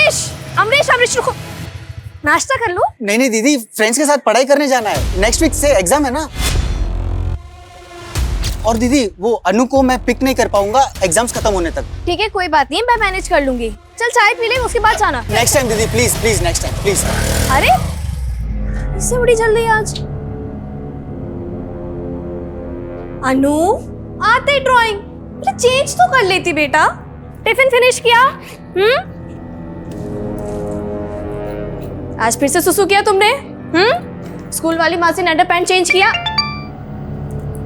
अमरीश अमरीश अमरीश रुको, नाश्ता कर लो। नहीं नहीं दीदी, फ्रेंड्स के साथ पढ़ाई करने जाना है, नेक्स्ट वीक से एग्जाम है ना। और दीदी वो अनु को मैं पिक नहीं कर पाऊंगा एग्जाम्स खत्म होने तक। ठीक है कोई बात नहीं, मैं मैनेज कर लूंगी। चल चाय पी ले, उसके बाद जाना। नेक्स्ट टाइम दीदी, please please next time please. अरे इससे बड़ी जल्दी आज। अनु आते ड्राइंग चेंज तो कर लेती बेटा। टिफिन फिनिश किया? आज फिर से सुसु किया तुमने? स्कूल वाली माँ से अंडर पैंट चेंज किया?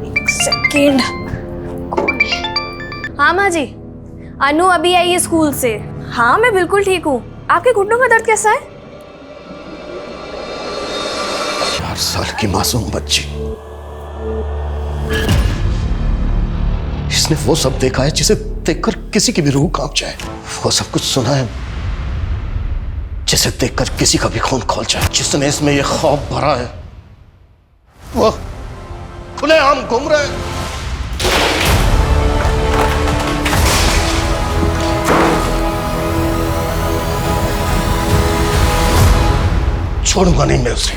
एक सेकेंड, कौन है? हाँ माँ जी, अनु अभी आई है स्कूल से। हाँ मैं बिल्कुल ठीक हूँ। आपके घुटनों का दर्द कैसा है? 4 साल की मासूम बच्ची, इसने वो सब देखा है जिसे देखकर किसी की भी रूह कांप जाए। वो सब कुछ सुना है जिसे देखकर किसी का भी खून खौल जाए। जिसने इसमें ये खौफ भरा है वो खुलेआम घूम रहे हैं। छोड़ूंगा नहीं मैं उसे।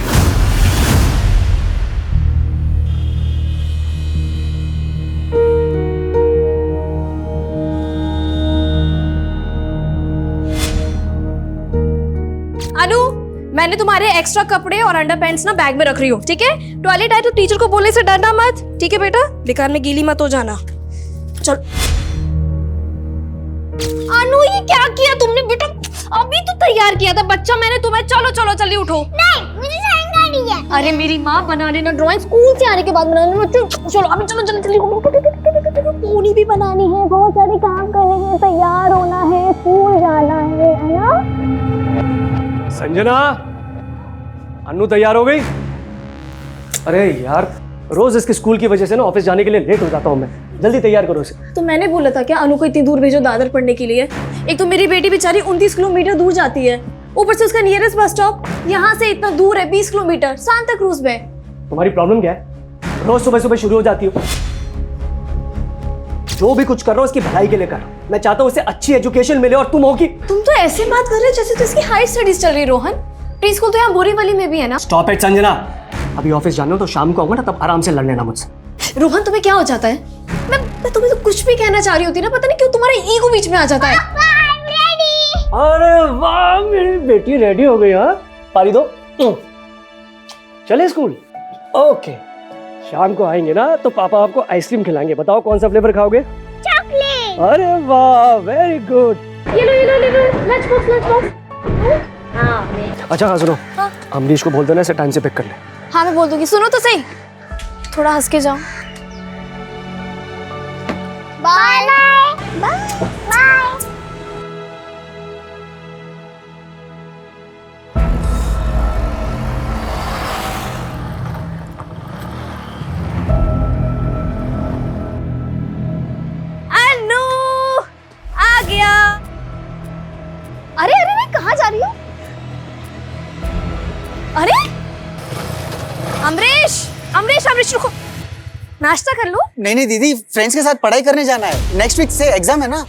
अनु मैंने तुम्हारे एक्स्ट्रा कपड़े और अंडर पैंट्स ना बैग में रख रही हूँ, ठीक है? टॉयलेट आए तो टीचर को बोलने से डरना मत, ठीक है बेटा? बेकार में गीली मत हो जाना। चल। अनु ये क्या किया तुमने बेटा? अभी तो तैयार किया था बच्चा मैंने तुम्हें। चलो चलो जल्दी उठो। नहीं मुझे ड्राइंग आनी है। अरे मेरी माँ बना लेना ड्राइंग, स्कूल से आने के बाद बनाना। चलो अभी चलो जल्दी जल्दी। पूरी भी बनानी है, बहुत सारे काम करने हैं, तैयार होना है, स्कूल जाना है ना? संजना, अनु तैयार हो गई? अरे यार रोज इसके स्कूल की वजह से ना ऑफिस जाने के लिए लेट हो जाता हूँ मैं। जल्दी तैयार करो इसे। तो मैंने बोला था क्या अनु को इतनी दूर भेजो दादर पढ़ने के लिए? एक तो मेरी बेटी बेचारी 29 किलोमीटर दूर जाती है, ऊपर से उसका नियरेस्ट बस स्टॉप यहाँ से इतना दूर है 20 किलोमीटर, सांता क्रूज में। तुम्हारी प्रॉब्लम क्या है? रोज सुबह सुबह शुरू हो जाती हो। जो भी कुछ कर रहा हो उसकी भलाई के लिए कर। मैं चाहता हूँ उसे अच्छी एजुकेशन मिले और तुम हो कि तुम तो ऐसे बात कर रहे हो जैसे तो इसकी हाई स्टडीज चल रही। रोहन प्री स्कूल तो यहाँ बोरीवली में भी है ना? स्टॉप इट संजना, अभी ऑफिस जाना हो तो शाम को आऊंगा ना, तब आराम से लड़ लेना मुझसे। रोहन तुम्हें क्या हो जाता है? मैं तुम्हें तो कुछ भी कहना चाह रही होती ना, पता नहीं क्यों तुम्हारा ईगो बीच में आ जाता है। अरे वाह मेरी बेटी रेडी हो गई। हाँ पारी दो। चले स्कूल? ओके, शाम को आएंगे ना तो पापा आपको आइसक्रीम खिलाएंगे। बताओ कौन सा फ्लेवर खाओगे? चॉकलेट। अरे वाह वेरी गुड। ये लो लंच बॉक्स। हाँ अच्छा हाँ सुनो, हाँ? अमरीश को बोल देना इसे टाइम से पिक कर ले। हाँ मैं बोल दूंगी। सुनो तो सही, थोड़ा हंस के जाओ। Bye bye bye. अनु आ गया। अरे अरे मैं कहाँ जा रही हूँ? अरे अमरीश अमरीश अमरीश रुको, नाश्ता कर लो। नहीं नहीं दीदी, फ्रेंड्स के साथ पढ़ाई करने जाना है, नेक्स्ट वीक से एग्जाम है ना।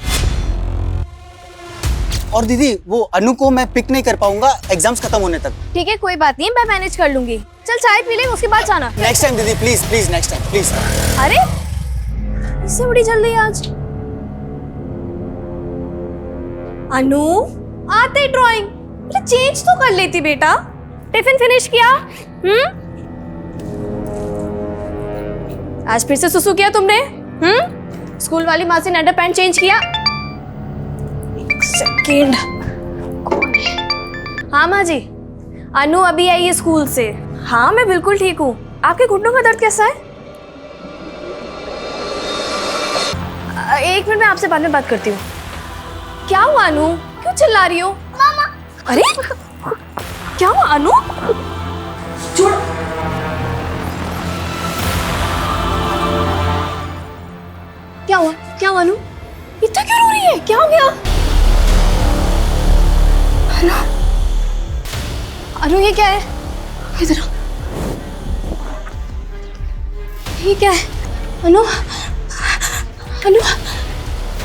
और दीदी वो अनु को मैं पिक नहीं कर पाऊंगा एग्जाम्स खत्म होने तक। ठीक है कोई बात नहीं, मैं मैनेज कर लूंगी। चल चाय पी ले, उसके बाद जाना। नेक्स्ट टाइम दीदी, please please next time please. अरे इससे बड़ी जल्दी आज। अनु आते ड्राइंग चेंज तो कर लेती बेटा। टिफिन फिनिश किया? आज फिर से सुसु किया तुमने? स्कूल वाली माँ से अंडर पैंट चेंज किया? एक सेकेंड, कौन है? हाँ माँ जी, अनु अभी आई है स्कूल से। हाँ मैं बिल्कुल ठीक हूँ। आपके घुटनों का दर्द कैसा है? एक मिनट, मैं आपसे बाद में बात करती हूँ। क्या हुआ अनु, क्यों चिल्ला रही हो? मामा। अरे क्या हुआ अनु? छोड़। क्या हुआ? क्या हुआ अनु? इतना क्यों रो रही है? क्या हो गया? अनु अनु ये क्या है? इधर ये क्या है? अनु अनु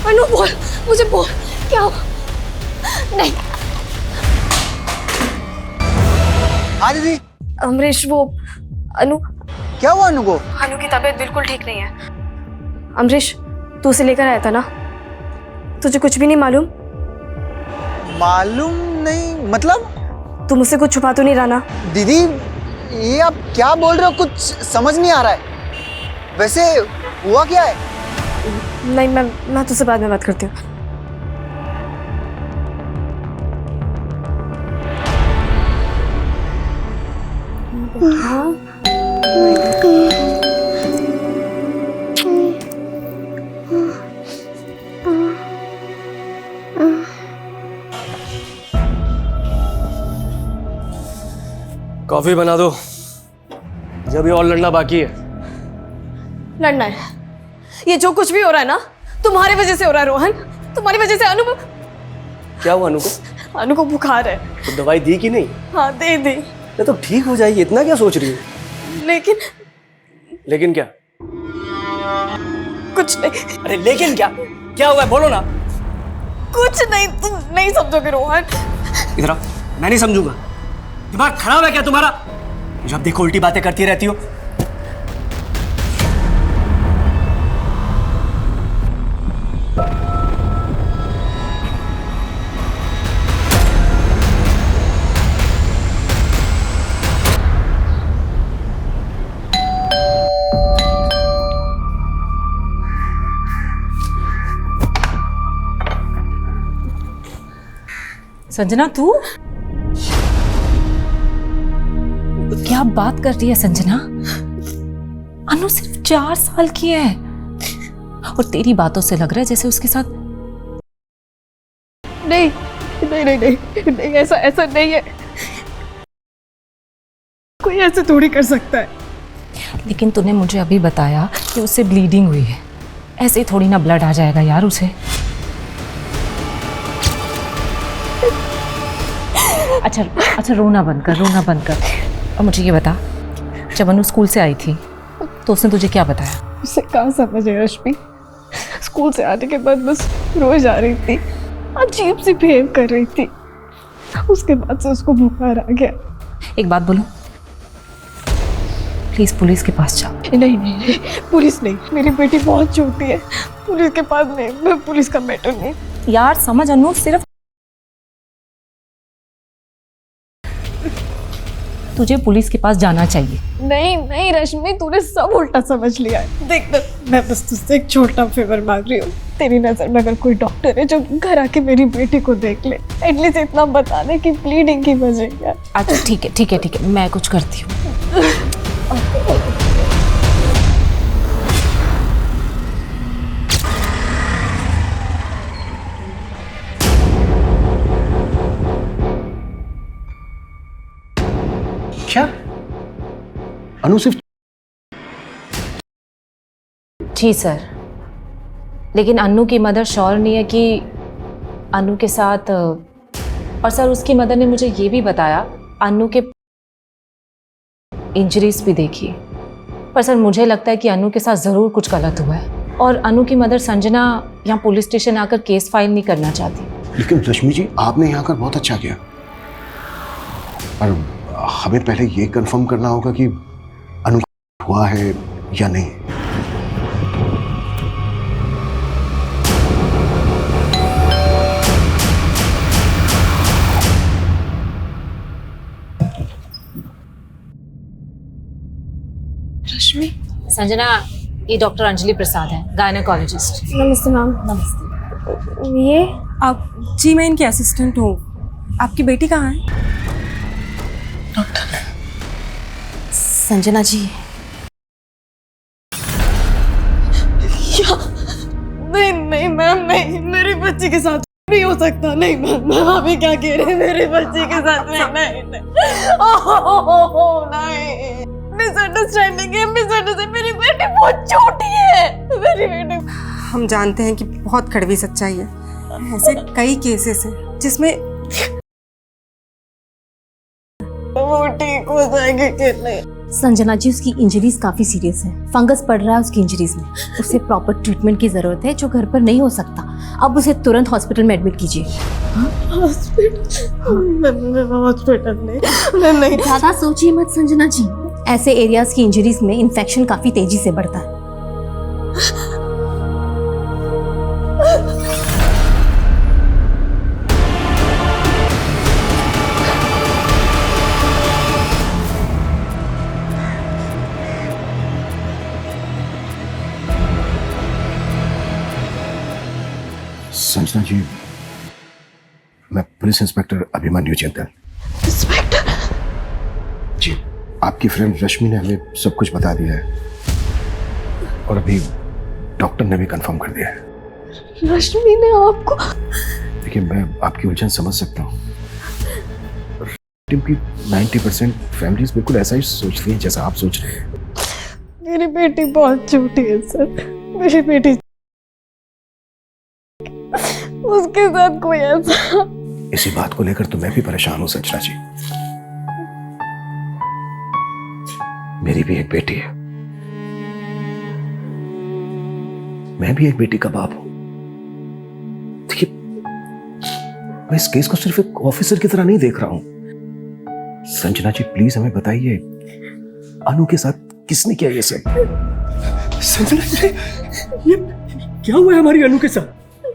अनु बोल, मुझे बोल क्या हुआ? नहीं हाँ दीदी। अमरीश वो अनु क्या हुआ अनु को? अनु की तबीयत बिल्कुल ठीक नहीं है। अमरीश तू उसे लेकर आया था ना? तुझे कुछ भी नहीं मालूम? मालूम नहीं मतलब? तू मुझसे कुछ छुपा तो नहीं रहा ना? दीदी ये आप क्या बोल रहे हो, कुछ समझ नहीं आ रहा है। वैसे हुआ क्या है? नहीं मैं तुझसे बाद में बात करती हूँ। कॉफी बना दो, जब ये और लड़ना बाकी है। लड़ना है? ये जो कुछ भी हो रहा है ना तुम्हारी वजह से हो रहा है रोहन। तुम्हारी वजह से अनु क्या हुआ अनु को? अनु को बुखार है। तो दवाई दी कि नहीं? हाँ दे दी। ये तो ठीक हो जाएगी, इतना क्या सोच रही है? लेकिन क्या? कुछ नहीं। अरे लेकिन क्या? क्या हुआ है बोलो ना। कुछ नहीं, तुम नहीं समझोगे रोहन। इधर आओ, मैं नहीं समझूंगा। दिमाग खराब है क्या तुम्हारा? जब देखो उल्टी बातें करती रहती हो। संजना तू क्या बात कर रही है संजना? अनु सिर्फ 4 साल की है और तेरी बातों से लग रहा है जैसे उसके साथ। नहीं नहीं नहीं नहीं, नहीं ऐसा नहीं है। कोई ऐसे थोड़ी कर सकता है। लेकिन तूने मुझे अभी बताया कि उससे ब्लीडिंग हुई है। ऐसे ही थोड़ी ना ब्लड आ जाएगा यार उसे। अच्छा रोना बंद कर। और मुझे ये बता, जब अनु स्कूल से आई थी तो उसने तुझे क्या बताया? उसे कहाँ समझ है रश्मि। स्कूल से आने के बाद बस रोज आ रही थी, अजीब सी बिहेव कर रही थी। उसके बाद से उसको बुखार आ गया। एक बात बोलूं, प्लीज पुलिस के पास जाओ। नहीं, पुलिस नहीं। मेरी बेटी बहुत छोटी है, पुलिस के पास नहीं। मैं पुलिस का मैटर नहीं। यार समझ अनु, सिर्फ तुझे पुलिस के पास जाना चाहिए। नहीं रश्मि, तूने सब उल्टा समझ लिया है। देख मैं बस तुझसे एक छोटा फेवर मांग रही हूँ। तेरी नजर में अगर कोई डॉक्टर है जो घर आके मेरी बेटी को देख ले, एटलीस्ट इतना बता दे कि ब्लीडिंग की वजह क्या। अच्छा ठीक है, मैं कुछ करती हूँ। क्या अनु सिर्फ? जी सर, लेकिन अनु की मदर श्योर नहीं है कि अनु के साथ। और सर उसकी मदर ने मुझे ये भी बताया अनु के इंजरीज भी देखी। पर सर मुझे लगता है कि अनु के साथ ज़रूर कुछ गलत हुआ है और अनु की मदर संजना यहाँ पुलिस स्टेशन आकर केस फाइल नहीं करना चाहती। लेकिन रश्मि जी, आपने यहाँ आकर बहुत अच्छा किया, पर हमें पहले ये कंफर्म करना होगा कि अनु हुआ है या नहीं। रश्मि, संजना, ये डॉक्टर अंजलि प्रसाद है, गायनेकोलॉजिस्ट। नमस्ते मैम। नमस्ते। ये आप? जी मैं इनकी असिस्टेंट हूँ। आपकी बेटी कहाँ है? संजना जी। नहीं मैम, नहीं, मेरी बच्ची के साथ नहीं हो सकता। नहीं मैम, अभी क्या कह रहे हैं? मेरी बच्ची के साथ नहीं। मिसअंडरस्टैंडिंग है, मिसअंडरस्टैंडिंग। मेरी बेटी बहुत छोटी है। मेरी बेटी। हम जानते हैं कि बहुत कड़वी सच्चाई है। ऐसे कई केसेस हैं जिसमें वो ठीक हो जाएगी कि नहीं? संजना जी, उसकी इंजरीज काफी सीरियस है। फंगस पड़ रहा है उसकी इंजरीज में। उसे प्रॉपर ट्रीटमेंट की जरूरत है जो घर पर नहीं हो सकता। अब उसे तुरंत हॉस्पिटल में एडमिट कीजिए। हॉस्पिटल नहीं। ज्यादा सोचिए मत संजना जी, ऐसे एरियाज की इंजरीज में इन्फेक्शन काफी तेजी से बढ़ता है। संजना जी, मैं पुलिस इंस्पेक्टर अभिमन्यु चिंतन। इंस्पेक्टर जी, आपकी फ्रेंड रश्मि ने हमें सब कुछ बता दिया है और अभी डॉक्टर ने भी कंफर्म कर दिया है। रश्मि ने आपको? देखिए, मैं आपकी उलझन समझ सकता हूँ। टीम की 90% फैमिलीज बिल्कुल ऐसा ही सोचती हैं जैसा आप सोच रहे हैं। मेरी बेटी बहुत छोटी है सर। मेरी बेटी, उसके साथ कोई ऐसा। इसी बात को लेकर तो मैं भी परेशान हूँ संजना जी। मेरी भी एक बेटी है, मैं भी एक बेटी का बाप हूं। देखिए, मैं इस केस को सिर्फ एक ऑफिसर की तरह नहीं देख रहा हूं। संजना जी, प्लीज हमें बताइए, अनु के साथ किसने किया ये सब? संजना जी, ये क्या हुआ है हमारी अनु के साथ?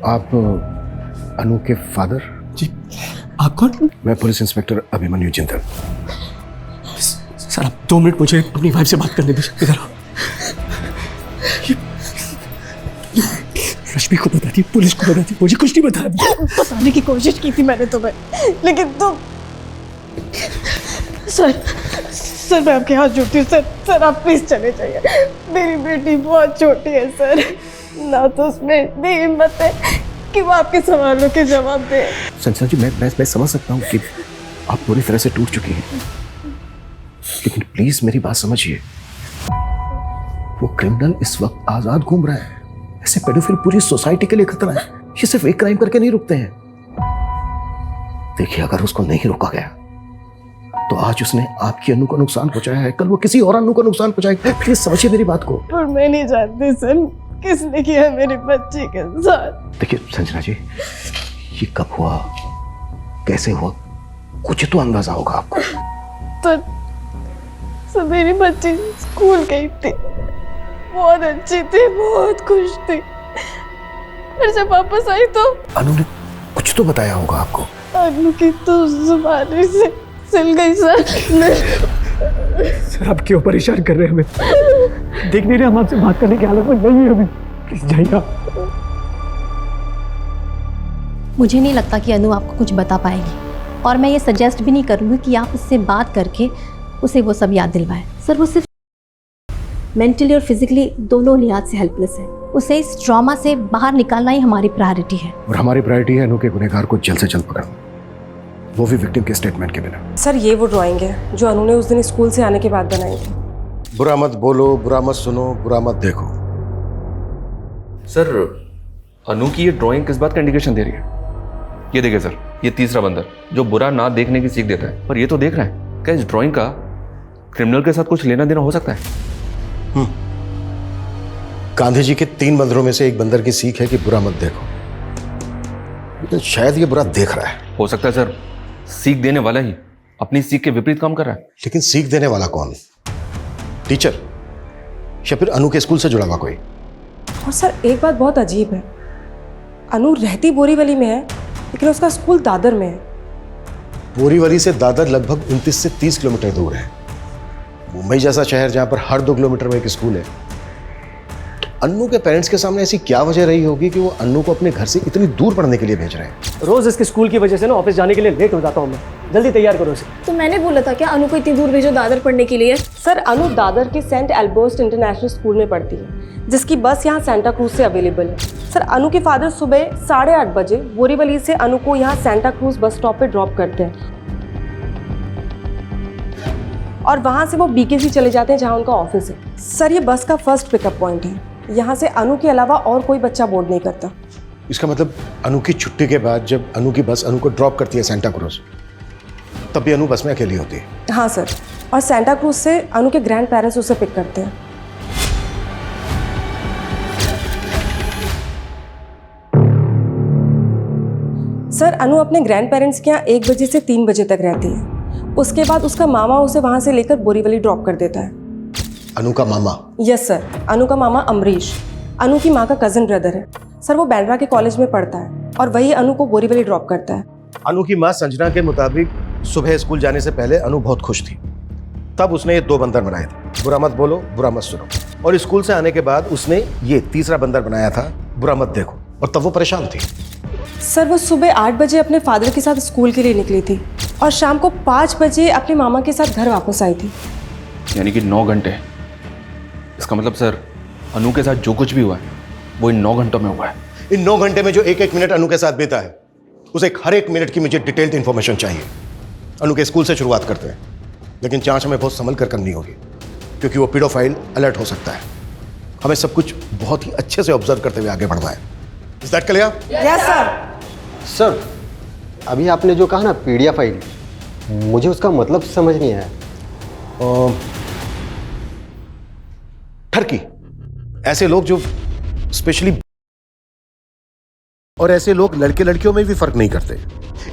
आप अनु के फादर? जी, आप कौन? मैं पुलिस इंस्पेक्टर अभिमन्यु चिंतन। सर, आप 2 मिनट मुझे अपनी वाइफ से बात करने दीजिए। इधर आओ। रश्मि को बता दी, पुलिस को बता दी, मुझे कुछ नहीं बताया। बताने की कोशिश की थी मैंने तुम्हें, लेकिन तुम। सर मैं आपके हाथ जोड़ती हूँ सर आप प्लीज चले जाइए। मेरी बेटी बहुत छोटी है सर, ना तो उसमें इतनी हिम्मत है कि वो आपके सवालों के जवाब दे। संजना जी, मैं समझ सकता हूँ कि आप पूरी तरह से टूट चुकी हैं, लेकिन प्लीज मेरी बात समझिए। वो क्रिमिनल इस वक्त आजाद घूम रहा है। ऐसे पेडोफिल पूरी सोसाइटी के लिए खतरा है। ये सिर्फ एक क्राइम करके नहीं रुकते हैं। देखिए, अगर उसको नहीं रोका गया तो आज उसने आपकी अनु को नुकसान पहुंचाया है, कल वो किसी और अनु को नुकसान पहुंचाएगा। प्लीज समझिए मेरी बात को। पर मैं नहीं जानती सर किसने किया मेरे बच्चे के साथ। देखिए संजना जी, ये कब हुआ, कैसे हुआ, कुछ तो अंदाजा होगा आपको। तो मेरी बच्ची स्कूल गई थी, बहुत अच्छी थी, बहुत खुश थी। फिर जब वापस आई तो अनु ने कुछ तो बताया होगा आपको। अनु की तो जुबानी से सिल गई सर। सर, आप क्यों परेशान कर रहे हैं हमें? देख नहीं रहे हम आपसे बात करने की हालत में नहीं है अभी। प्लीज जाइए आप। मुझे नहीं लगता कि अनु आपको कुछ बता पाएगी, और मैं ये सजेस्ट भी नहीं करूँगी कि आप उससे बात करके उसे वो सब याद दिलवाएं। सर, वो सिर्फ मेंटली और फिजिकली दोनों लिहाज से हेल्पलेस है। उसे इस ट्रॉमा से बाहर निकालना ही हमारी प्रायोरिटी है। और हमारी प्रायोरिटी है अनु के गुनहगार को जल्द से जल्द पकड़ना, वो भी विक्टिम के स्टेटमेंट के बिना। सर, ये वो ड्राइंग है जो अनु ने उस दिन स्कूल से आने के बाद बनाई थी। बुरा मत बोलो, बुरा मत सुनो, बुरा मत देखो। सर, अनु की ये ड्राइंग किस बात का इंडिकेशन दे रही है? ये देखिए सर, ये तीसरा बंदर जो बुरा ना देखने की सीख देता है, पर ये तो देख रहा है। क्या इस ड्राइंग का क्रिमिनल के साथ कुछ लेना देना हो सकता है? गांधी जी के 3 बंदरों में से एक बंदर की सीख है कि बुरा मत देखो, लेकिन शायद ये बुरा देख रहा है। हो सकता है सर, सीख देने वाला ही अपनी सीख के विपरीत काम कर रहा है। लेकिन सीख देने वाला कौन? टीचर या फिर अनु के स्कूल से जुड़ा हुआ कोई? और सर, एक बात बहुत अजीब है, अनु रहती बोरीवली में है लेकिन उसका स्कूल दादर में है। बोरीवली से दादर लगभग 29 से 30 किलोमीटर दूर है। मुंबई जैसा शहर जहां पर हर 2 किलोमीटर में एक स्कूल है, तो अन्नू के पेरेंट्स के सामने ऐसी क्या वजह रही होगी कि वो अन्नू को अपने घर से इतनी दूर पढ़ने के लिए भेज रहे हैं? रोज इसके स्कूल की वजह से ना ऑफिस जाने के लिए लेट हो जाता हूँ मैं। जल्दी तैयार करो इसे। तो मैंने बोला था क्या अनु को इतनी दूर भेजो दादर पढ़ने के लिए? सर, अनु दादर के सेंट एल्बर्ट इंटरनेशनल स्कूल में पढ़ती है, जिसकी बस यहाँ सेंटा क्रूज से अवेलेबल है। सर, अनु के फादर सुबह 8:30 बजे बोरीवली से अनु को यहाँ सेंटा क्रूज बस स्टॉप पे ड्रॉप करते हैं और वहाँ से वो बीकेसी चले जाते हैं जहाँ उनका ऑफिस है। सर, ये बस का फर्स्ट पिकअप पॉइंट है। यहाँ से अनु के अलावा और कोई बच्चा बोर्ड नहीं करता। इसका मतलब अनु की छुट्टी के बाद जब अनु की बस अनु को ड्रॉप करती है सेंटा क्रूज, तब भी अनु बस में अकेली होती है? हाँ सर। और सेंटा क्रूज से अनु के ग्रैंड पेरेंट्स उसे पिक करते हैं। सर अनु अपने ग्रैंड पेरेंट्स के यहाँ 1 बजे से 3 बजे तक रहती है। उसके बाद उसका मामा उसे वहाँ से लेकर बोरीवली ड्रॉप कर देता है। अनु का मामा? यस सर, अनु का मामा अमरीश अनु की माँ का कजिन ब्रदर है। सर वो बैंड्रा के कॉलेज में पढ़ता है और वही अनु को बोरीवली ड्रॉप करता है। अनु की माँ संजना के मुताबिक सुबह स्कूल जाने से पहले अनु बहुत खुश थी, तब उसने ये 2 बंदर बनाए थे, बुरा मत बोलो बुरा मत सुनो, और स्कूल से आने के बाद उसने ये तीसरा बंदर बनाया था, बुरा मत देखो, और तब वो परेशान थी। सर वो सुबह 8 बजे अपने फादर के साथ स्कूल के लिए निकली थी और शाम को 5 बजे अपने मामा के साथ घर वापस आई थी। यानी कि 9 घंटे। इसका मतलब सर अनु के साथ जो कुछ भी हुआ है वो इन 9 घंटों में हुआ है। इन 9 घंटे में जो एक मिनट अनु के साथ बीता है, उसे हर एक मिनट की मुझे डिटेल्ड इंफॉर्मेशन चाहिए। अनु के स्कूल से शुरुआत करते हैं, लेकिन जांच हमें बहुत संभल कर करनी होगी, क्योंकि वो पीडोफाइल अलर्ट हो सकता है। हमें सब कुछ बहुत ही अच्छे से ऑब्जर्व करते हुए आगे बढ़ना है। Is that clear? Yes sir. Sir, अभी आपने जो कहा ना पीडियाफाइल, मुझे उसका मतलब समझ नहीं आया। ठरकी, ऐसे लोग जो स्पेशली, और ऐसे लोग लड़के लड़कियों में भी फर्क नहीं करते।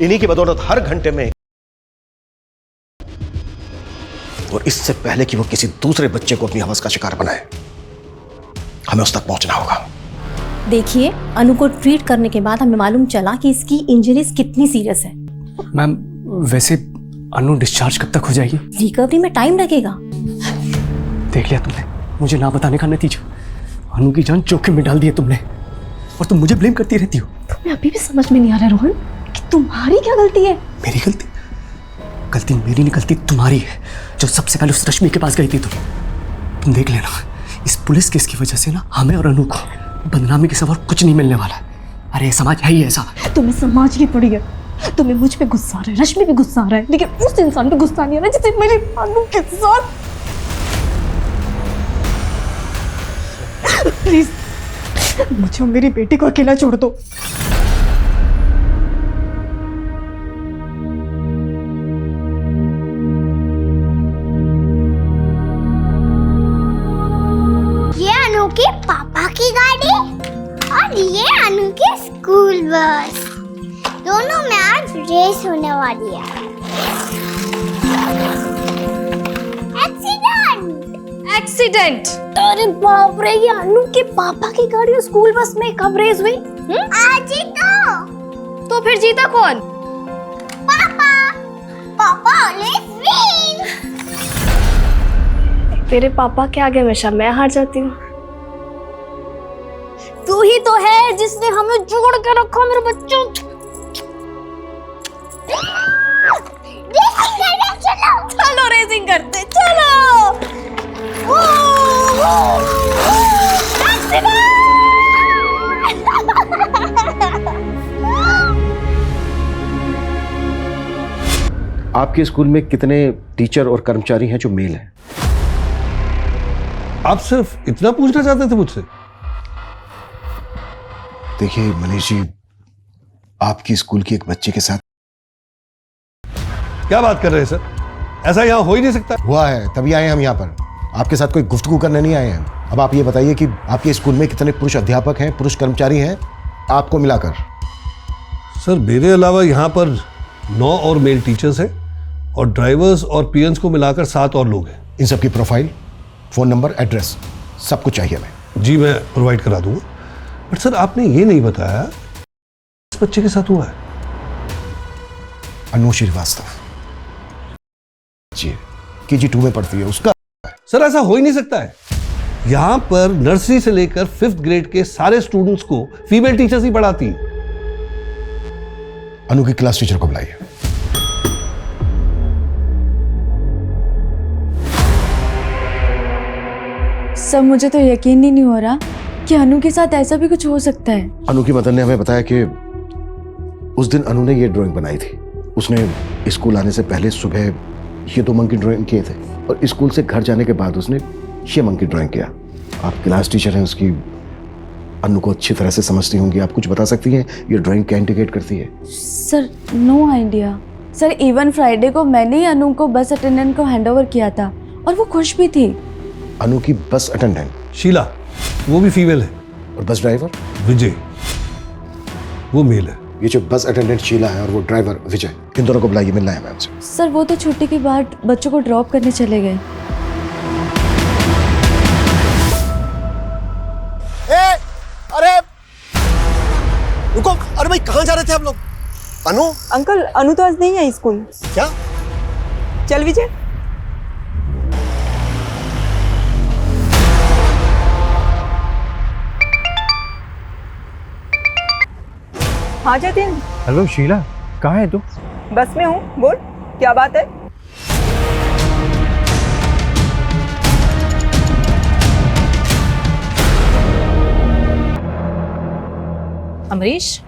इन्हीं की बदौलत हर घंटे में, और इससे पहले कि वो किसी दूसरे बच्चे को अपनी हवस का शिकार बनाए, हमें उस तक पहुंचना होगा। देखिए, अनु को ट्रीट करने के बाद हमें मालूम चला कि इसकी इंजरीज कितनी सीरियस है। मैम वैसे अनु डिस्चार्ज कब तक हो जाएगी? रिकवरी में टाइम लगेगा। देख लिया तुमने मुझे ना बताने का नतीजा। अनु की जान जोखिम में डाल दी है तुमने, और तुम मुझे ब्लेम करती रहती हो। तुम्हें अभी भी समझ में नहीं आ रहा रोहन कि तुम्हारी क्या गलती है? मेरी गलती? गलती मेरी नहीं, गलती तुम्हारी है, जो सबसे पहले उस रश्मि के पास गई थी। तुम देख लेना, इस पुलिस केस की वजह से ना हमें और अनु को बदनामी के सिवा कुछ नहीं मिलने वाला है। अरे समाज है ही ऐसा। तुम्हें समाज की पड़ी है। तुम्हें मुझ पे गुस्सा आ रहा है, रश्मि पे गुस्सा आ रहा है, लेकिन उस इंसान पे गुस्सा नहीं आ रहा जिसे मेरी अनु के साथ। प्लीज मुझे और मेरी बेटी को अकेला छोड़ दो। ये अनु के पापा की गाड़ी और ये अनु की स्कूल बस, दोनों में आज रेस होने वाली है। एक्सीडेंट? अरे बाप रे, ये अनु के पापा की गाड़ी और स्कूल बस में कब रेस हुई? आज ही तो फिर जीता कौन? पापा। पापा ऑलवेज विन। तेरे पापा के आगे हमेशा मैं हार जाती हूँ। तू ही तो है जिसने हमें जोड़ के रखा मेरे बच्चों। चलो रेसिंग करते, चलो। आपके स्कूल में कितने टीचर और कर्मचारी हैं जो मेल हैं? आप सिर्फ इतना पूछना चाहते थे मुझसे? देखिए मनीष जी, आपकी स्कूल की एक बच्चे के साथ। क्या बात कर रहे हैं सर? ऐसा यहाँ हो ही नहीं सकता। हुआ है, तभी आए हम यहाँ पर। आपके साथ कोई गुफ्तगू करने नहीं आए हैं। अब आप ये बताइए कि आपके स्कूल में कितने पुरुष अध्यापक हैं, पुरुष कर्मचारी हैं आपको मिलाकर? सर मेरे अलावा यहाँ पर 9 और मेल टीचर्स हैं, और ड्राइवर्स और पीएन्स को मिलाकर 7 और लोग हैं। इन सब की प्रोफाइल, फोन नंबर, एड्रेस सब कुछ चाहिए हमें। जी मैं प्रोवाइड करा दूंगा। बट सर आपने ये नहीं बताया इस बच्चे के साथ हुआ है। अनु श्रीवास्तव जी, KG2 में पढ़ती है, उसका। सर ऐसा हो ही नहीं सकता है। यहाँ पर नर्सरी से लेकर 5th ग्रेड के सारे स्टूडेंट्स को फीमेल टीचर्स ही पढ़ाती हैं। अनु की क्लास टीचर को बुलाइए। सर मुझे तो यकीन ही नहीं हो रहा कि अनु के साथ ऐसा भी कुछ हो सकता है। अनु की मदर ने हमें बताया कि उस दिन अनु ने ये ड्राइंग बनाई थी। उसने स्कूल आने से पहले सुबह ये 2 मंकी ड्राइंग किए थे, और स्कूल से घर जाने के बाद उसने ये मंकी ड्राइंग किया। आप क्लास टीचर हैं उसकी, अनु को अच्छी तरह से समझती होंगी, आप कुछ बता सकती हैं ये ड्राइंग क्या इंडिकेट करती है? Sir no idea. Sir even Friday को मैंने ही अनु को बस अटेंडेंट को हैंडओवर किया था और वो खुश भी थी। अनु की बस अटेंडेंट शीला, वो भी फीमेल है। और बस ड्राइवर विजय, वो मेल है। ये जो बस अटेंडेंट शीला है और वो ड्राइवर विजय, इन दोनों को बुलाइए, मिलना है मैम से। सर वो तो छुट्टी के बाद बच्चों को ड्रॉप करने चले गए। अरे रुको, अरे भाई कहाँ जा रहे थे आप लोग? अनु? अंकल अनु तो आज नहीं आई स्कूल। क्या? चल विजय। हाँ जतिन। हेलो शीला, कहाँ है तू? बस में हूँ, बोल क्या बात है? अमरीश,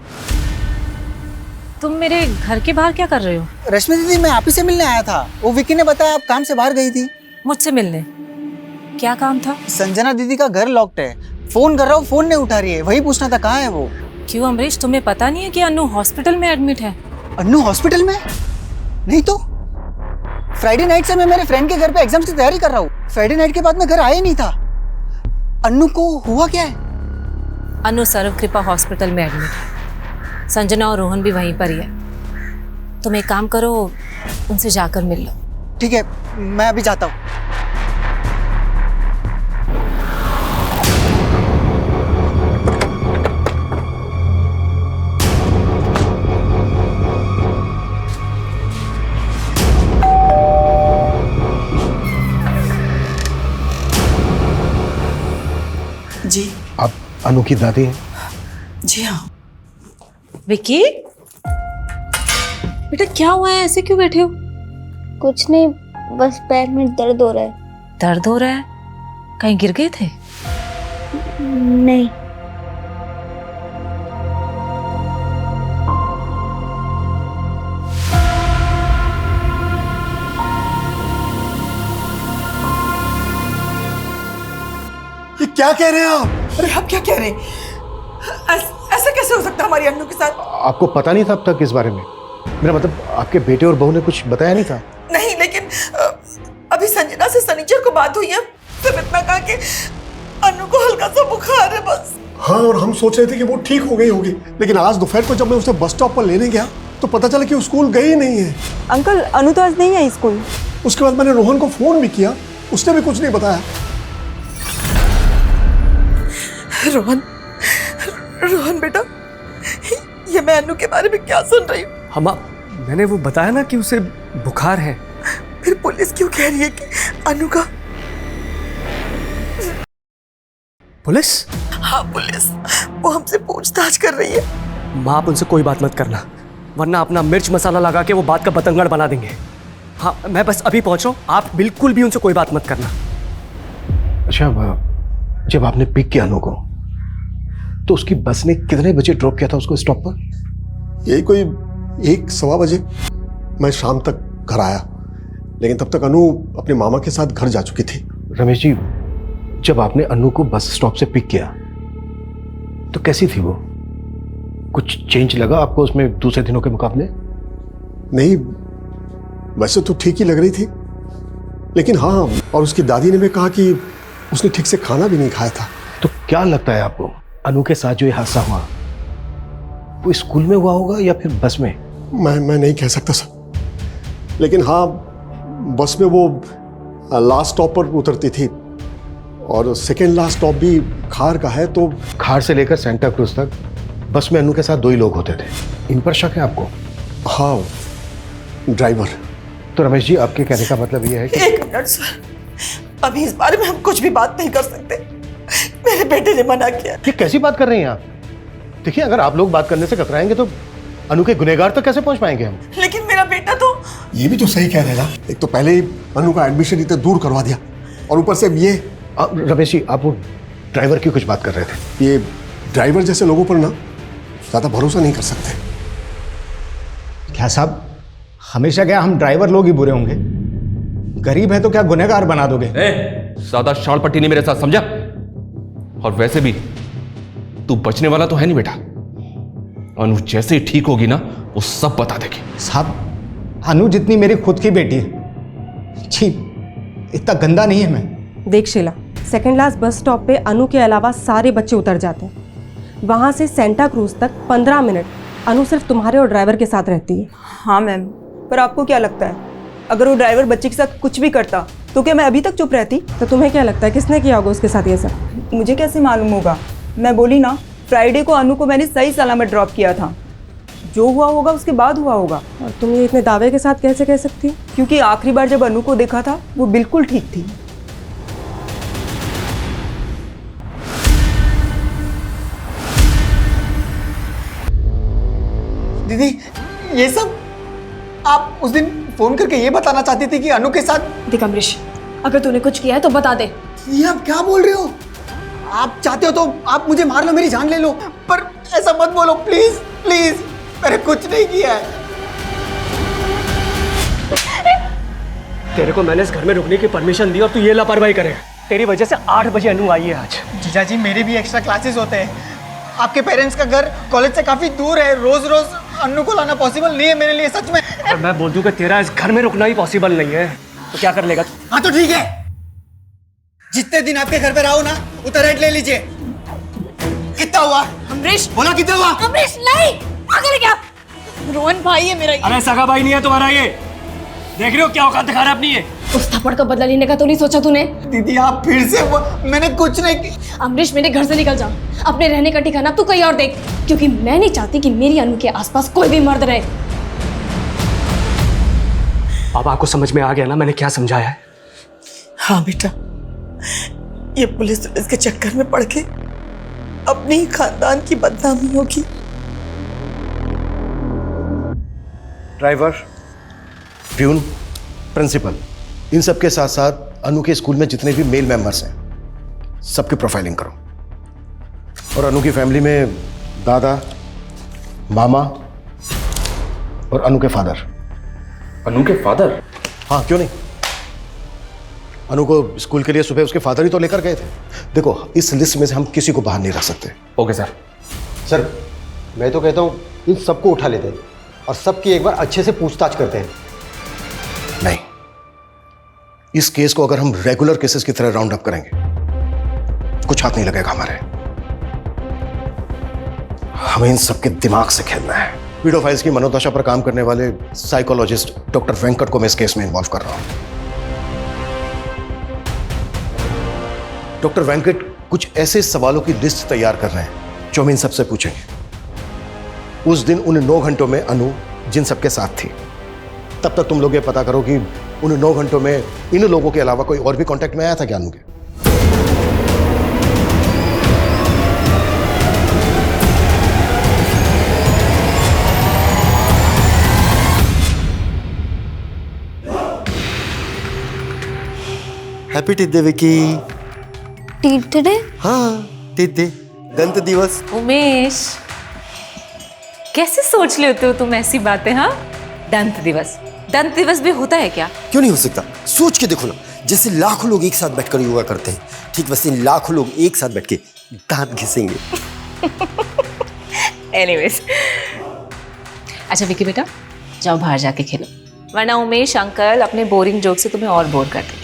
तुम मेरे घर के बाहर क्या कर रहे हो? रश्मि दीदी, मैं आप ही से मिलने आया था। वो विकी ने बताया आप काम से बाहर गई थी। मुझसे मिलने? क्या काम था? संजना दीदी का घर लॉक्ड है, फोन कर रहा हूँ, फोन नहीं उठा रही है, वही पूछना था कहाँ है वो। क्यों अमरीश, तुम्हें पता नहीं है कि अनु हॉस्पिटल में एडमिट है? अन्नू हॉस्पिटल में? नहीं तो फ्राइडे नाइट से मैं मेरे फ्रेंड के घर पे एग्जाम्स की तैयारी कर रहा हूँ। फ्राइडे नाइट के बाद मैं घर आया ही नहीं था। अन्नू को हुआ क्या है? अनु सर्व कृपा हॉस्पिटल में एडमिट है। संजना और रोहन भी वहीं पर ही है। तुम एक काम करो, उनसे जाकर मिल लो। ठीक है, मैं अभी जाता हूँ। जी आप अनु की दादी हैं? जी हाँ। विकी, बेटा क्या हुआ है, ऐसे क्यों बैठे हो? कुछ नहीं, बस पैर में दर्द हो रहा है। दर्द हो रहा है? कहीं गिर गए थे? नहीं। ये क्या कह रहे हैं आप? अरे आप क्या कह रहे हैं? ऐसा कैसे हो सकता है हमारी अन्नू के साथ? आपको पता नहीं था अब तक इस बारे में? मेरा मतलब आपके बेटे और बहू ने कुछ बताया नहीं था? नहीं, लेकिन अभी संजना से सनीचर को बात हुई है। सिर्फ इतना कहा कि अन्नू को हल्का सा बुखार है बस। हाँ, और हम सोच रहे थे कि वो ठीक हो गई होगी, लेकिन आज दोपहर को जब मैं उसे बस स्टॉप पर लेने गया तो पता चला कि वो स्कूल गई ही नहीं है। अंकल अनु तो आज नहीं आई स्कूल। उसके बाद मैंने रोहन को फोन भी किया, उसने भी कुछ नहीं बताया। रोहन बेटा, ये मैं अन्नू के बारे में क्या सुन रही हूँ? मैंने वो बताया ना कि उसे बुखार है। फिर पुलिस क्यों कह रही है कि अन्नू का? पुलिस? हाँ पुलिस, वो हमसे पूछताछ कर रही है। माँ, आप उनसे कोई बात मत करना, वरना अपना मिर्च मसाला लगा के वो बात का बतंगड़ बना देंगे। हाँ, मैं बस अभी पहुंच रहा हूँ, आप बिल्कुल भी उनसे कोई बात मत करना। अच्छा, जब आपने पिक किया अनु को तो उसकी बस ने कितने बजे ड्रॉप किया था उसको स्टॉप पर? यही कोई 1-1:15 बजे। मैं शाम तक घर आया, लेकिन तब तक अनु अपने मामा के साथ घर जा चुकी थी। रमेश जी, जब आपने अनु को बस स्टॉप से पिक किया तो कैसी थी वो? कुछ चेंज लगा आपको उसमें दूसरे दिनों के मुकाबले? नहीं, वैसे तो ठीक ही लग रही थी, लेकिन हाँ, और उसकी दादी ने भी कहा कि उसने ठीक से खाना भी नहीं खाया था। तो क्या लगता है आपको, अनु के साथ जो ये हादसा हुआ वो स्कूल में हुआ होगा या फिर बस में? मैं नहीं कह सकता सर, लेकिन हाँ, बस में वो लास्ट स्टॉप पर उतरती थी और सेकेंड लास्ट स्टॉप भी खार का है। तो खार से लेकर सेंटा क्रूज तक बस में अनु के साथ 2 ही लोग होते थे। इन पर शक है आपको? हाँ, ड्राइवर। तो रमेश जी, आपके कहने का मतलब ये है कि... 1 मिनट सर, अभी इस बारे में हम कुछ भी बात नहीं कर सकते। मेरे बेटे ने मना किया। ये कैसी बात कर रही हैं आप? देखिए, अगर आप लोग बात करने से कतराएंगे तो अनु के गुनहगार तक कैसे पहुंच पाएंगे हम? लेकिन मेरा बेटा तो... ये भी तो सही कह रहे ना, एक तो पहले ही अनु का एडमिशन इतने दूर करवा दिया और ऊपर से ये... रमेश जी, आप वो ड्राइवर की कुछ बात कर रहे थे। ये ड्राइवर जैसे लोगों पर ना ज्यादा भरोसा नहीं कर सकते। क्या साहब, हमेशा क्या हम ड्राइवर लोग ही बुरे होंगे? गरीब है तो क्या गुनहगार बना दोगे? सादा शाण पट्टी नहीं मेरे साथ, समझा? और वैसे भी तू बचने वाला तो है नहीं बेटा। अनु जैसे ही ठीक होगी ना, वो सब बता देगी। साहब, अनु जितनी मेरी खुद की बेटी है। छी, इतना गंदा नहीं है मैं। देख Sheela, second class bus stop पे अनु के अलावा सारे बच्चे उतर जाते हैं। वहाँ से सेंटा क्रूज तक 15 मिनट अनु सिर्फ तुम्हारे और ड्राइवर के साथ रहती है। हाँ मैम, पर आपको क्या लगता है अगर वो ड्राइवर बच्चे के साथ कुछ भी करता तो क्या मैं अभी तक चुप रहती? तो तुम्हें क्या लगता है किसने किया होगा उसके साथ ये सब? मुझे कैसे मालूम होगा? मैं बोली ना, फ्राइडे को अनु को मैंने सही सलामत ड्रॉप किया था। जो हुआ होगा उसके बाद हुआ होगा। और तुम ये इतने दावे के साथ कैसे कह सकती हो? क्योंकि आखिरी बार जब अनु को देखा था वो बिल्कुल ठीक थी। दीदी, ये सब आप उस दिन फोन करके ये बताना चाहती थी कि अनु के साथ? देख अमरीश, अगर तूने कुछ किया है तो बता दे। ये आप क्या बोल रहे हो? आप चाहते हो तो आप मुझे मार लो, मेरी जान ले लो, पर ऐसा मत बोलो प्लीज प्लीज। मैंने कुछ नहीं किया है। तेरे को मैंने इस घर में रुकने की परमिशन दी और तू ये लापरवाही करे। तेरी वजह से 8 बजे अनु आई है आज। जीजा जी, मेरे भी एक्स्ट्रा क्लासेस होते हैं। आपके पेरेंट्स का घर कॉलेज से काफी दूर है। रोज रोज अनु को लाना पॉसिबल नहीं है मेरे लिए, सच में। और मैं बोल दूं कि तेरा इस घर में रुकना ही पॉसिबल नहीं है तो क्या कर लेगा? हाँ तो ठीक है, जितने दिन आपके घर पे रहो ना, उतना रेंट ले लीजिए। कितना हुआ? अमरीश, बोला कितना हुआ? अमरीश नहीं, पागल क्या? रोहन भाई है मेरा ये। अरे सगा भाई नहीं है तुम्हारा ये। देख रहे हो क्या औकात दिखा रहा है अपनी ये? उस थप्पड़ का बदला लेने का तो नहीं सोचा तूने? दीदी आप फिर से मैंने कुछ नहीं। अमरीश, मेरे घर से निकल जा। अपने रहने का ठिकाना तू कहीं और देख, क्योंकि मैं नहीं चाहती कि मेरी अनु के आसपास कोई भी मर्द रहे। अब आपको समझ में आ गया ना मैंने क्या समझाया है? हाँ बेटा, ये पुलिस के चक्कर में पड़ के अपने ही खानदान की बदनामी होगी। ड्राइवर, प्यून, प्रिंसिपल, इन सब के साथ साथ अनु के स्कूल में जितने भी मेल मेंबर्स हैं सबकी प्रोफाइलिंग करो। और अनु की फैमिली में दादा, मामा और अनु के फादर। अनु के फादर? हाँ, क्यों नहीं। अनु को स्कूल के लिए सुबह उसके फादर ही तो लेकर गए थे। देखो, इस लिस्ट में से हम किसी को बाहर नहीं रख सकते। Okay sir. सर, मैं तो कहता हूँ इन सबको उठा लेते हैं और सबकी एक बार अच्छे से पूछताछ करते हैं। नहीं, इस केस को अगर हम रेगुलर केसेस की तरह राउंड अप करेंगे, कुछ हाथ नहीं लगेगा हमारे। हमें इन सबके दिमाग से खेलना है। पीडोफाइल्स की मनोदशा पर काम करने वाले साइकोलॉजिस्ट डॉक्टर वेंकट को मैं इस केस में इन्वॉल्व कर रहा हूं। डॉक्टर वेंकट कुछ ऐसे सवालों की लिस्ट तैयार कर रहे हैं जो हम इन सबसे पूछेंगे। उस दिन उन 9 घंटों में अनु जिन सबके साथ थी, तब तक तुम लोग ये पता करो कि उन 9 घंटों में इन लोगों के अलावा कोई और भी कांटेक्ट में आया था क्या अनु के? हैप्पी टिड्डे विकी। टिड्डे? हाँ, टिड्डे, दंत दिवस। उमेश, कैसे सोच लेते हो तुम ऐसी बातें? हाँ, दंत दिवस, दंत दिवस भी होता है क्या? क्यों नहीं हो सकता? सोच के देखो ना, जैसे लाखों लोग एक साथ बैठकर योगा करते हैं, ठीक वैसे लाखों लोग एक साथ बैठ के दांत घिसेंगे। एनीवेज, अच्छा विकी बेटा, जाओ बाहर जाके खेलो, वरना उमेश अंकल अपने बोरिंग जोक से तुम्हें और बोर कर देंगे।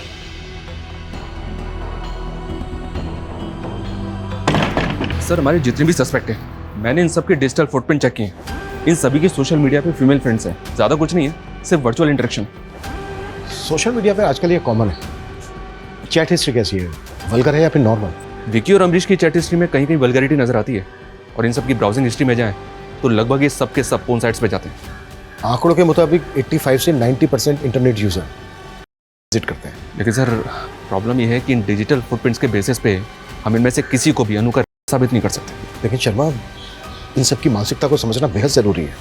सर, हमारे जितने भी सस्पेक्ट हैं, मैंने इन सब के डिजिटल फुटप्रिंट चेक किए हैं। इन सभी के सोशल मीडिया पे फीमेल फ्रेंड्स हैं। ज़्यादा कुछ नहीं है, सिर्फ वर्चुअल इंटरेक्शन। सोशल मीडिया पे आजकल ये कॉमन है। चैट हिस्ट्री कैसी है, वल्गर है या फिर नॉर्मल? विकी और अमरीश की चैट हिस्ट्री में कहीं कहीं वल्गैरिटी नजर आती है, और इन सब की ब्राउजिंग हिस्ट्री में जाएं तो लगभग ये सब के सब पोर्न साइट्स पे जाते हैं। आंकड़ों के मुताबिक 85 से 90% इंटरनेट यूजर विजिट करते हैं। लेकिन सर, प्रॉब्लम ये है कि इन डिजिटल फुटप्रिंट्स के बेसिस पे हम इनमें से किसी को भी अनु का साबित नहीं कर सकते। लेकिन शर्मा, इन सब की मानसिकता को समझना बेहद जरूरी है।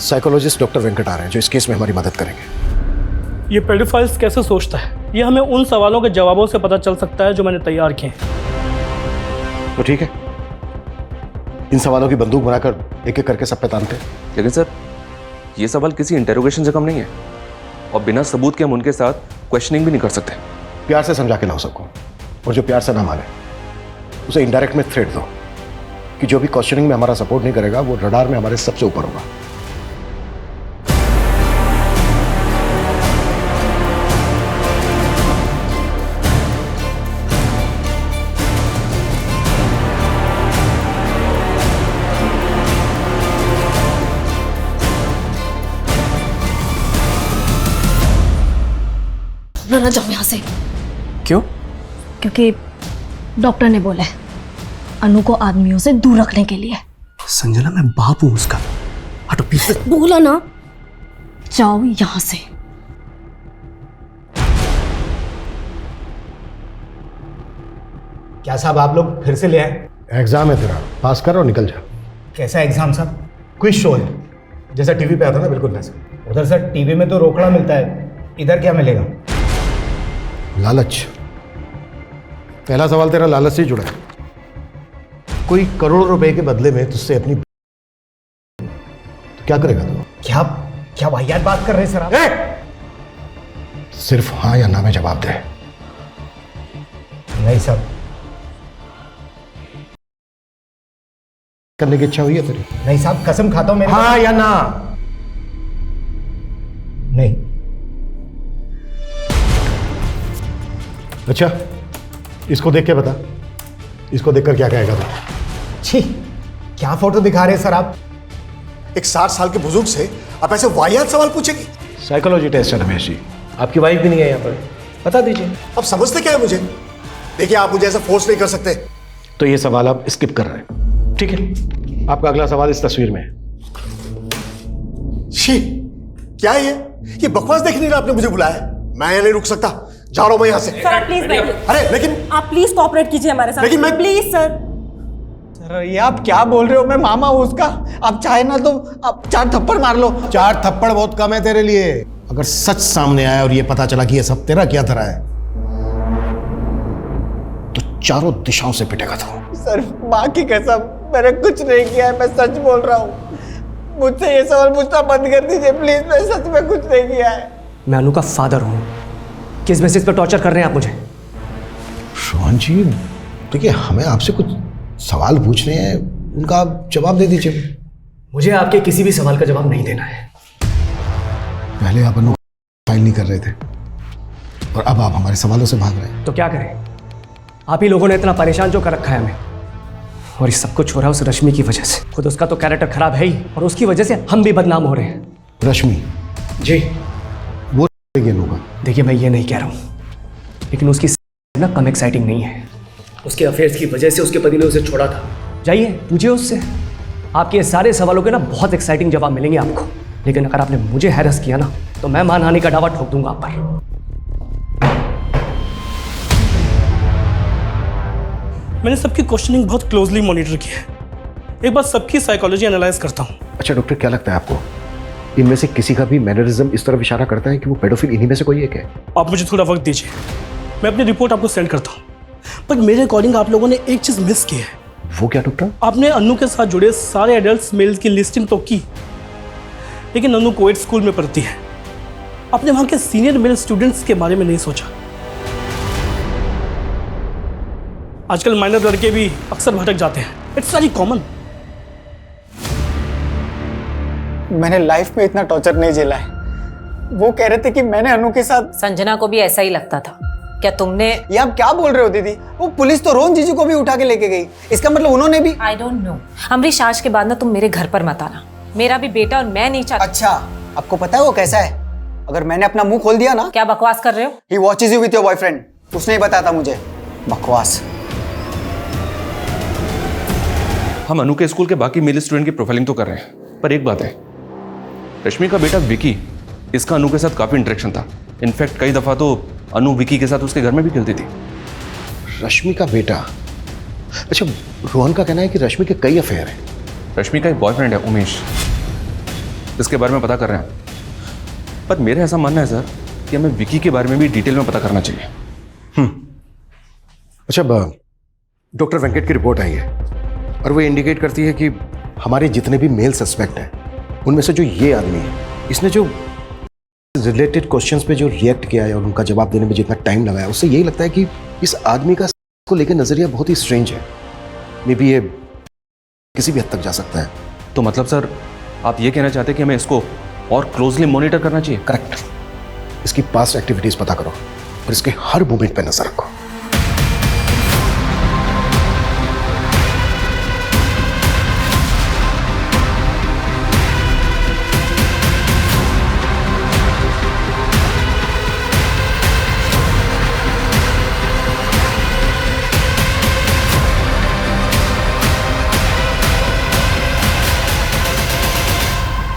साइकोलॉजिस्ट डॉक्टर वेंकट आ रहे हैं जो इस केस में हमारी मदद करेंगे। ये पेडोफाइल्स कैसे सोचता है, ये हमें उन सवालों के जवाबों से पता चल सकता है जो मैंने तैयार किए हैं। तो ठीक है, इन सवालों की बंदूक बनाकर एक एक करके सब पे तानते हैं। लेकिन सर, ये सवाल किसी इंटेरोगेशन से कम नहीं है, और बिना सबूत के हम उनके साथ क्वेश्चनिंग भी नहीं कर सकते। प्यार से समझा के लाओ सबको, और जो प्यार से ना माने उसे इनडायरेक्ट में थ्रेट दो कि जो भी क्वेश्चनिंग में हमारा सपोर्ट नहीं करेगा वो रडार में हमारे सबसे ऊपर होगा। ना ना जाओ यहाँ से। क्यों? क्योंकि डॉक्टर ने बोला है अनु को आदमियों से दूर रखने के लिए। संजना, मैं बाप हूं उसका। हटो प्लीज। बोला ना, जाओ यहाँ से। क्या साहब आप लोग फिर से ले आए? एग्जाम है तेरा, पास कर और निकल जा। कैसा एग्जाम साहब? क्विज शो है, जैसा टीवी पे आता ना, बिल्कुल वैसा। उधर सर टीवी में तो रोकड़ा मिलता है, इधर क्या मिलेगा? लालच। पहला सवाल तेरा लालच से जुड़ा है। कोई करोड़ रुपए के बदले में तुझसे अपनी तो क्या करेगा तू? क्या क्या वाहियात बात कर रहे हैं सर आप? सिर्फ हाँ या ना में जवाब दे। नहीं साहब। करने की इच्छा हुई है तेरी? नहीं साहब, कसम खाता हूं मेरे। हाँ या ना? नहीं। अच्छा, इसको देख के बता, इसको देखकर क्या कहेगा तू? छी, क्या फोटो दिखा रहे हैं सर आप? एक 60 साल के बुजुर्ग से आप ऐसे वाहियात सवाल पूछेगी? साइकोलॉजी टेस्ट है रमेश जी। आपकी वाइफ भी नहीं है यहाँ पर, बता दीजिए। अब समझते क्या है मुझे? देखिए, आप मुझे ऐसा फोर्स नहीं कर सकते। तो ये सवाल आप स्किप कर रहे हैं, ठीक है? आपका अगला सवाल इस तस्वीर में है। छी, क्या है ये बकवास देख नहीं रहा? आपने मुझे बुलाया है, मैं यहाँ नहीं रुक सकता। जा रहा हूं मैं यहाँ से। सर आप प्लीज बैठिए। अरे लेकिन आप प्लीज कोऑपरेट कीजिए हमारे साथ। लेकिन मैं प्लीज सर। सर ये आप क्या बोल रहे हो? मैं मामा हूं उसका। आप चाहे ना तो आप 4 थप्पड़ मार लो। 4 थप्पड़ बहुत कम है तेरे लिए। अगर सच सामने आया और ये पता चला कि ये सब तेरा क्या धरा है तो चारों दिशाओं से पिटेगा तू। सर माँ की कसम, मैंने कुछ नहीं किया है, मैं सच बोल रहा हूँ। मुझसे ये सवाल पूछना बंद कर दीजिए प्लीज, मैं सच में कुछ नहीं किया है। मैं अनु का फादर हूँ। किस बेसिस पर टॉर्चर कर रहे हैं आप मुझे? रोहन जी, देखिए हमें आपसे कुछ सवाल पूछने हैं, उनका आप जवाब दे दीजिए। मुझे आपके किसी भी सवाल का जवाब नहीं देना है। पहले आप अनु फाइल नहीं कर रहे थे और अब आप हमारे सवालों से भाग रहे हैं। तो क्या करें? आप ही लोगों ने इतना परेशान जो कर रखा है हमें, और ये सब कुछ हो रहा है उस रश्मि की वजह से। खुद उसका तो कैरेक्टर खराब है ही, और उसकी वजह से हम भी बदनाम हो रहे हैं। रश्मि जी वो होगा। देखिए मैं ये नहीं कह रहा हूँ, लेकिन उसकी ना कम एक्साइटिंग नहीं है। उसके अफेयर्स की वजह से उसके पति ने उसे छोड़ा था। जाइए पूछिए उससे। आपके ये सारे सवालों के ना बहुत एक्साइटिंग जवाब मिलेंगे आपको। लेकिन अगर आपने मुझे हैरस किया ना तो मैं मानहानि का दावा ठोक दूंगा आप पर। मैंने सबकी क्वेश्चनिंग बहुत क्लोजली मॉनिटर की है। एक बार सबकी साइकोलॉजी एनालाइज करता हूँ। अच्छा डॉक्टर, क्या लगता है आपको इनमें से किसी का भी मैनरिज्म इस तरफ इशारा करता है कि वो पेडोफिल इन्हीं में से कोई एक है? आप मुझे थोड़ा वक्त दीजिए, मैं अपनी रिपोर्ट आपको सेंड करता हूँ। पर मेरे अकॉर्डिंग आप लोगों ने एक चीज मिस की है। वो क्या डॉक्टर? आपने अनु के साथ जुड़े सारे एडल्ट मेल्स की लिस्टिंग तो की, लेकिन अनु कोएड स्कूल में पढ़ती है। आपने वहां के सीनियर मेल स्टूडेंट्स के बारे में नहीं सोचा। आजकल माइनर लड़के भी अक्सर भटक जाते हैं, इट्स वेरी कॉमन। मैंने लाइफ में इतना टॉर्चर नहीं झेला है। वो कह रहे थे कि मैंने अनु के साथ। संजना को भी ऐसा ही लगता था। क्या तुमने? ये आप क्या बोल रहे हो दीदी? वो पुलिस तो रोहन जीजू को भी उठा के लेके गई। इसका मतलब उन्होंने भी। I don't know. अमरीश, आज के बाद ना तुम मेरे घर पर मत आना। मेरा भी बेटा और मैं नहीं चाहती। अच्छा, आपको पता है वो कैसा है? अगर मैंने अपना मुंह खोल दिया ना। क्या बकवास कर रहे हो? He watches you with your boyfriend. उसने ही बताया था मुझे। बकवास। हम अनु के स्कूल के बाकी मेल स्टूडेंट की प्रोफाइलिंग तो कर रहे हैं, पर एक बात है, रश्मि का बेटा विकी, इसका अनु के साथ काफी इंटरेक्शन था। इनफैक्ट कई दफा तो अनु विकी के साथ उसके घर में भी खेलती थी। रश्मि का बेटा? अच्छा, रोहन का कहना है कि रश्मि के कई अफेयर हैं। रश्मि का एक बॉयफ्रेंड है उमेश, इसके बारे में पता कर रहे हैं। पर मेरा ऐसा मानना है सर कि हमें विकी के बारे में भी डिटेल में पता करना चाहिए। अच्छा, डॉक्टर वेंकट की रिपोर्ट आई है और वो इंडिकेट करती है कि हमारे जितने भी मेल सस्पेक्ट हैं उनमें से जो ये आदमी है, इसने जो रिलेटेड क्वेश्चंस पे जो रिएक्ट किया है और उनका जवाब देने में जितना टाइम लगाया, उससे यही लगता है कि इस आदमी का को लेकर नजरिया बहुत ही स्ट्रेंज है। मे बी ये किसी भी हद तक जा सकता है। तो मतलब सर आप ये कहना चाहते हैं कि हमें इसको और क्लोजली मॉनिटर करना चाहिए? करेक्ट। इसकी पास्ट एक्टिविटीज पता करो और इसके हर मूवमेंट पे नजर रखो।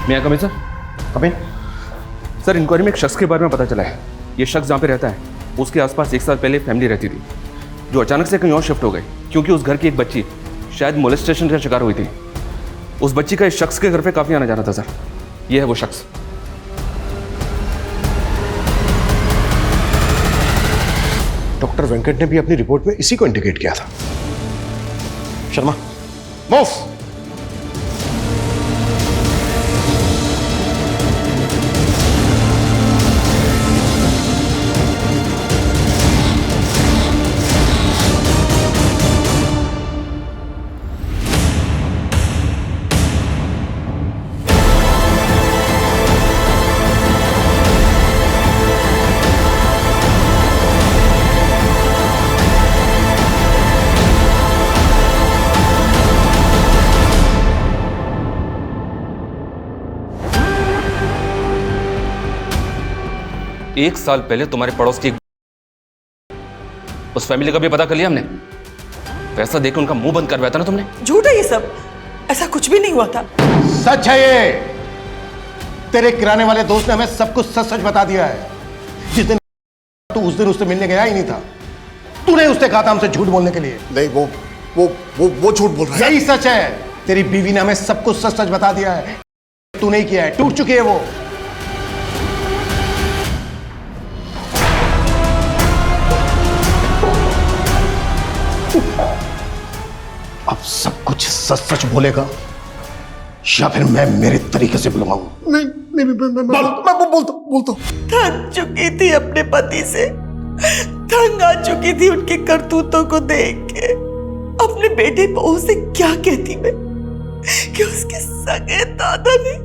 मैं कम सर कम सर, इंक्वायरी में एक शख्स के बारे में पता चला है। ये शख्स जहाँ पे रहता है उसके आसपास 1 साल पहले फैमिली रहती थी, जो अचानक से कहीं और शिफ्ट हो गई क्योंकि उस घर की एक बच्ची शायद मोलेस्टेशन का शिकार हुई थी। उस बच्ची का इस शख्स के घर पे काफ़ी आना जाना था सर। ये है वो शख्स। डॉक्टर वेंकट ने भी अपनी रिपोर्ट में इसी को इंडिकेट किया था। शर्मा, मूव। एक साल पहले तुम्हारे पड़ोस की उस फैमिली का भी पता कर लिया हमने। पैसा देकर उनका मुंह बंद करवाया था ना तुमने। झूठ है ये सब, ऐसा कुछ भी नहीं हुआ था। सच है ये। तेरे किराने वाले दोस्त ने हमें सब कुछ सच सच बता दिया है। जिस दिन तू उस दिन उससे मिलने गया ही नहीं था। तूने उससे कहा था हमसे झूठ बोलने के लिए। नहीं, वो झूठ बोल रहा है। यही सच है। तेरी बीवी ने हमें सब कुछ सच सच बता दिया है। तू नहीं किया है, टूट चुकी है वो। अब सब कुछ सच सच बोलेगा या फिर मैं मेरे तरीके से बुलवाऊं? नहीं, मैं बोलता। थक चुकी थी अपने पति से, तंग आ चुकी थी उनके करतूतों को देख के। अपने बेटे बहू से क्या कहती मैं कि उसके सगे दादा ने।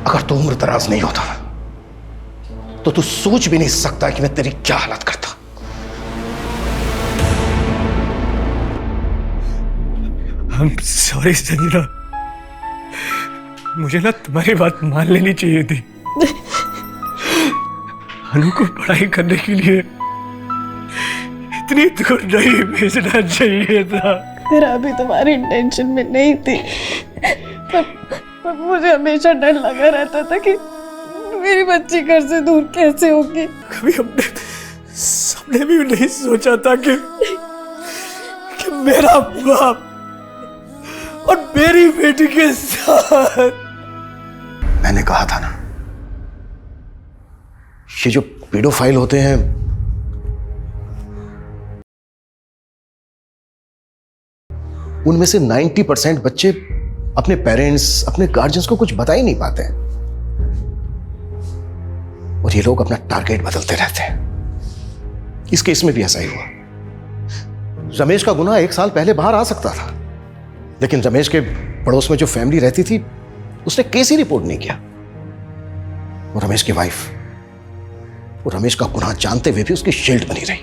अगर तू उम्र दराज नहीं होता तो तू सोच भी नहीं सकता कि मैं तेरी क्या हालत करता। I'm sorry संजना, मुझे ना तुम्हारी बात मान लेनी चाहिए थी। अनु को पढ़ाई करने के लिए इतनी दूर नहीं भेजना चाहिए था। मेरा अभी तुम्हारी इंटेंशन में नहीं थी, पर मुझे हमेशा डर लगा रहता था कि मेरी बच्ची घर से दूर कैसे होगी। कभी हमने सबने भी नहीं सोचा था कि मेरा बाप और मेरी बेटी के साथ। मैंने कहा था ना, ये जो पीडोफाइल होते हैं उनमें से 90% बच्चे अपने पेरेंट्स, अपने गार्जियंस को कुछ बता ही नहीं पाते हैं और ये लोग अपना टारगेट बदलते रहते हैं। इस केस में भी ऐसा ही हुआ। रमेश का गुनाह 1 साल पहले बाहर आ सकता था, लेकिन रमेश के पड़ोस में जो फैमिली रहती थी उसने केस ही रिपोर्ट नहीं किया। और रमेश की वाइफ वो रमेश का गुनाह जानते हुए भी उसकी शील्ड बनी रही।